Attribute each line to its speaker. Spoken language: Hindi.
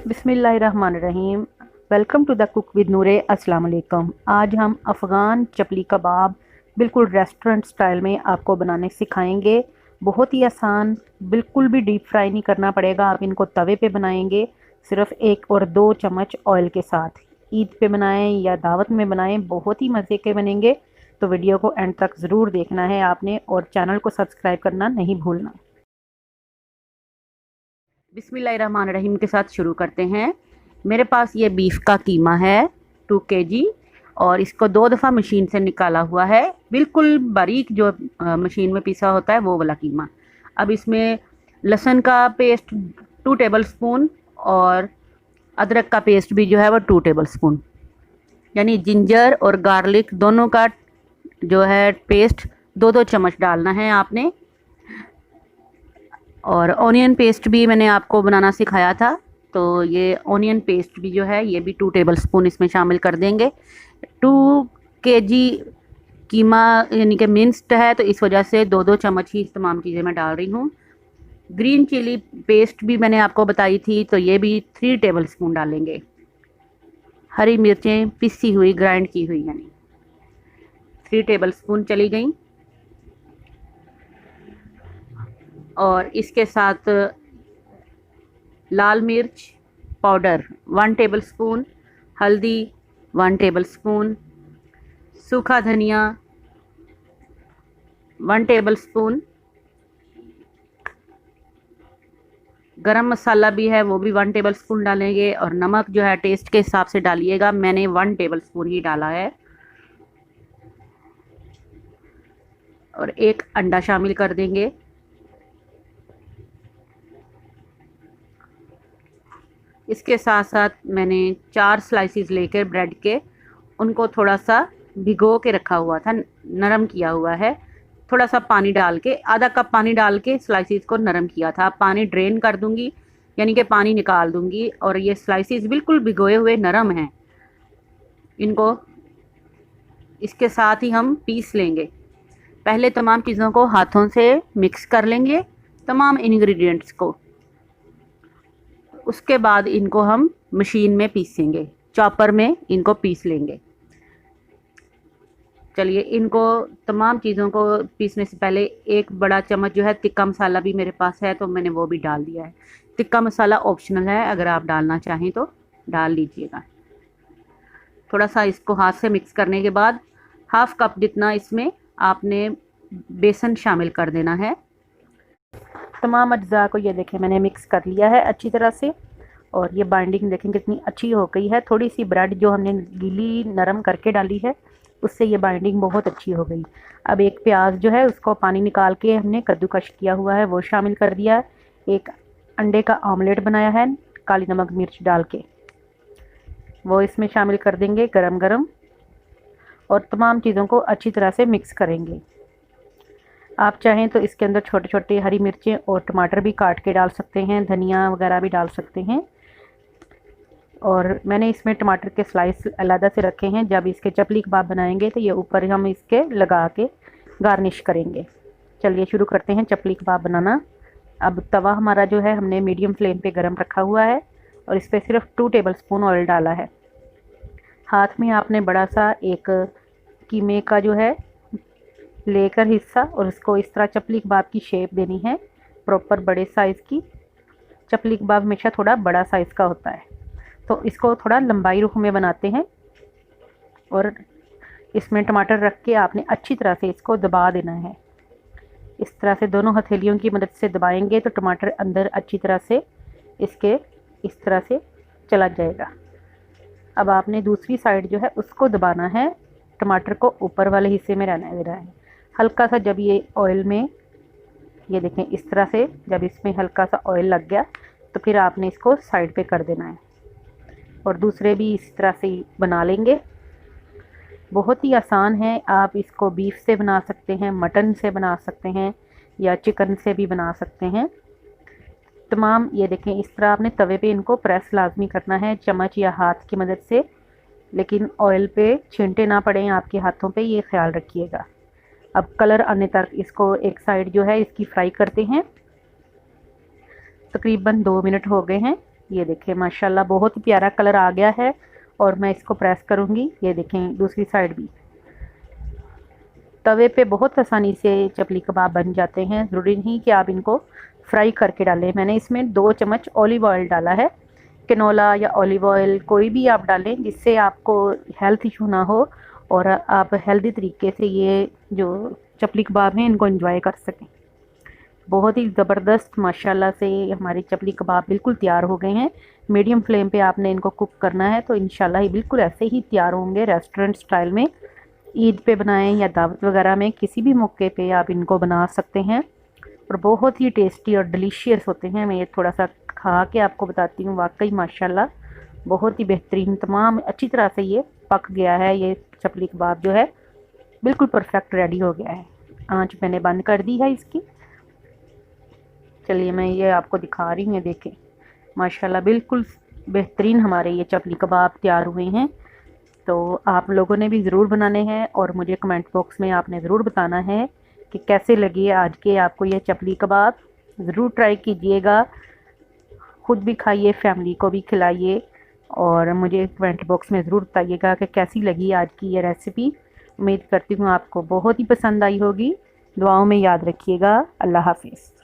Speaker 1: बिस्मिल्लाहिर्रहमानिर्रहीम। Welcome to the cook with Noore. अस्सलाम वालेकुम। आज हम अफ़गान चपली कबाब बिल्कुल रेस्टोरेंट स्टाइल में आपको बनाने सिखाएंगे। बहुत ही आसान, बिल्कुल भी डीप फ्राई नहीं करना पड़ेगा। आप इनको तवे पे बनाएंगे सिर्फ 1 और 2 चम्मच ऑयल के साथ। ईद पे बनाएं या दावत में बनाएं, बहुत ही मज़े के बनेंगे। तो वीडियो को एंड तक ज़रूर देखना है आपने, और चैनल को सब्सक्राइब करना नहीं भूलना। बिस्मिल्लाहिर्रहमानिर्रहीम के साथ शुरू करते हैं। मेरे पास ये बीफ का कीमा है 2 kg, और इसको 2 दफ़ा मशीन से निकाला हुआ है। बिल्कुल बारीक जो मशीन में पीसा होता है वो वाला कीमा। अब इसमें लहसुन का पेस्ट 2 टेबल स्पून और अदरक का पेस्ट भी जो है वो 2 टेबल स्पून, यानी जिंजर और गार्लिक दोनों का जो है पेस्ट 2-2 चम्मच डालना है आपने। और ऑनियन पेस्ट भी मैंने आपको बनाना सिखाया था, तो ये ऑनियन पेस्ट भी जो है ये भी 2 टेबल स्पून इसमें शामिल कर देंगे। 2 kg कीमा यानी कि मिन्स्ड है, तो इस वजह से 2-2 चम्मच ही तमाम चीज़ें मैं डाल रही हूँ। ग्रीन चिली पेस्ट भी मैंने आपको बताई थी, तो ये भी 3 टेबल स्पून डालेंगे। हरी मिर्चें पिसी हुई, ग्राइंड की हुई, यानी 3 टेबल स्पून चली गई। और इसके साथ लाल मिर्च पाउडर 1 टेबल स्पून, हल्दी 1 टेबल स्पून, सूखा धनिया 1 टेबल स्पून, गरम मसाला भी है वो भी 1 टेबल स्पून डालेंगे। और नमक जो है टेस्ट के हिसाब से डालिएगा, मैंने 1 टेबल स्पून ही डाला है। और 1 अंडा शामिल कर देंगे। इसके साथ साथ मैंने 4 स्लाइसिस लेकर ब्रेड के, उनको थोड़ा सा भिगो के रखा हुआ था, नरम किया हुआ है। थोड़ा सा पानी डाल के, आधा कप पानी डाल के स्लाइसिस को नरम किया था। पानी ड्रेन कर दूंगी, यानी कि पानी निकाल दूंगी। और ये स्लाइसिस बिल्कुल भिगोए हुए नरम हैं, इनको इसके साथ ही हम पीस लेंगे। पहले तमाम चीज़ों को हाथों से मिक्स कर लेंगे, तमाम इंग्रेडिएंट्स को। उसके बाद इनको हम मशीन में पीसेंगे, चॉपर में इनको पीस लेंगे। चलिए, इनको तमाम चीज़ों को पीसने से पहले 1 बड़ा चम्मच जो है तिक्का मसाला भी मेरे पास है, तो मैंने वो भी डाल दिया है। तिक्का मसाला ऑप्शनल है, अगर आप डालना चाहें तो डाल लीजिएगा। थोड़ा सा इसको हाथ से मिक्स करने के बाद 1/2 कप जितना इसमें आपने बेसन शामिल कर देना है। तमाम अज्जा को ये देखें मैंने मिक्स कर लिया है अच्छी तरह से। और ये बाइंडिंग देखें कितनी अच्छी हो गई है। थोड़ी सी ब्रेड जो हमने गीली नरम करके डाली है, उससे ये बाइंडिंग बहुत अच्छी हो गई। अब 1 प्याज जो है उसको पानी निकाल के हमने कद्दूकश किया हुआ है वो शामिल कर दिया है। 1 अंडे का ऑमलेट बनाया है काली नमक मिर्च डाल के, वो इसमें शामिल कर देंगे गरम गरम। और तमाम चीज़ों को अच्छी तरह से मिक्स करेंगे। आप चाहें तो इसके अंदर छोटे छोटे हरी मिर्चें और टमाटर भी काट के डाल सकते हैं, धनिया वगैरह भी डाल सकते हैं। और मैंने इसमें टमाटर के स्लाइस अलग से रखे हैं। जब इसके चपली कबाब बनाएंगे तो ये ऊपर हम इसके लगा के गार्निश करेंगे। चलिए शुरू करते हैं चपली कबाब बनाना। अब तवा हमारा जो है हमने मीडियम फ्लेम पे गरम रखा हुआ है, और इस पर सिर्फ 2 टेबल स्पून ऑयल डाला है। हाथ में आपने बड़ा सा एक कीमे का जो है लेकर हिस्सा, और उसको इस तरह चपली कबाब की शेप देनी है, प्रॉपर बड़े साइज़ की। चपली कबाब हमेशा थोड़ा बड़ा साइज़ का होता है, तो इसको थोड़ा लंबाई रुख में बनाते हैं। और इसमें टमाटर रख के आपने अच्छी तरह से इसको दबा देना है। इस तरह से दोनों हथेलियों की मदद से दबाएंगे तो टमाटर अंदर अच्छी तरह से इसके इस तरह से चला जाएगा। अब आपने दूसरी साइड जो है उसको दबाना है, टमाटर को ऊपर वाले हिस्से में रहने देना है। हल्का सा जब ये ऑयल में, ये देखें इस तरह से जब इसमें हल्का सा ऑयल लग गया, तो फिर आपने इसको साइड पे कर देना है। और दूसरे भी इस तरह से बना लेंगे। बहुत ही आसान है। आप इसको बीफ से बना सकते हैं, मटन से बना सकते हैं, या चिकन से भी बना सकते हैं। तमाम ये देखें इस तरह आपने तवे पे इनको प्रेस लाजमी करना है, चम्मच या हाथ की मदद से, लेकिन ऑयल पे छींटे ना पड़े आपके हाथों पे, ये ख्याल रखिएगा। अब कलर आने तक इसको एक साइड जो है इसकी फ्राई करते हैं। तकरीबन 2 मिनट हो गए हैं। ये देखें माशाल्लाह बहुत ही प्यारा कलर आ गया है। और मैं इसको प्रेस करूँगी, ये देखें दूसरी साइड भी। तवे पे बहुत आसानी से चपली कबाब बन जाते हैं, ज़रूरी नहीं कि आप इनको फ्राई करके डालें। मैंने इसमें 2 चम्मच ऑलिव ऑयल डाला है, कैनोला या ऑलिव ऑयल कोई भी आप डालें जिससे आपको हेल्थ इशू ना हो और आप हेल्दी तरीके से ये जो चपली कबाब हैं इनको एंजॉय कर सकें। बहुत ही ज़बरदस्त माशाल्लाह से हमारे चपली कबाब बिल्कुल तैयार हो गए हैं। मीडियम फ्लेम पे आपने इनको कुक करना है तो इंशाल्लाह ये बिल्कुल ऐसे ही तैयार होंगे रेस्टोरेंट स्टाइल में। ईद पे बनाएं या दावत वगैरह में, किसी भी मौके पे आप इनको बना सकते हैं और बहुत ही टेस्टी और डिलीशियस होते हैं। मैं ये थोड़ा सा खा के आपको बताती हूँ, वाकई माशाल्लाह बहुत ही बेहतरीन तमाम अच्छी तरह से ये पक गया है। ये चपली कबाब जो है बिल्कुल परफेक्ट रेडी हो गया है। आँच मैंने बंद कर दी है इसकी। चलिए मैं ये आपको दिखा रही हूँ, देखें माशाल्लाह बिल्कुल बेहतरीन हमारे ये चपली कबाब तैयार हुए हैं। तो आप लोगों ने भी ज़रूर बनाने हैं और मुझे कमेंट बॉक्स में आपने ज़रूर बताना है कि कैसे लगी आज के आपको ये चपली कबाब। ज़रूर ट्राई कीजिएगा, ख़ुद भी खाइए, फैमिली को भी खिलाइए और मुझे कमेंट बॉक्स में ज़रूर बताइएगा कि कैसी लगी आज की ये रेसिपी। उम्मीद करती हूँ आपको बहुत ही पसंद आई होगी। दुआओं में याद रखिएगा। अल्लाह हाफिज़।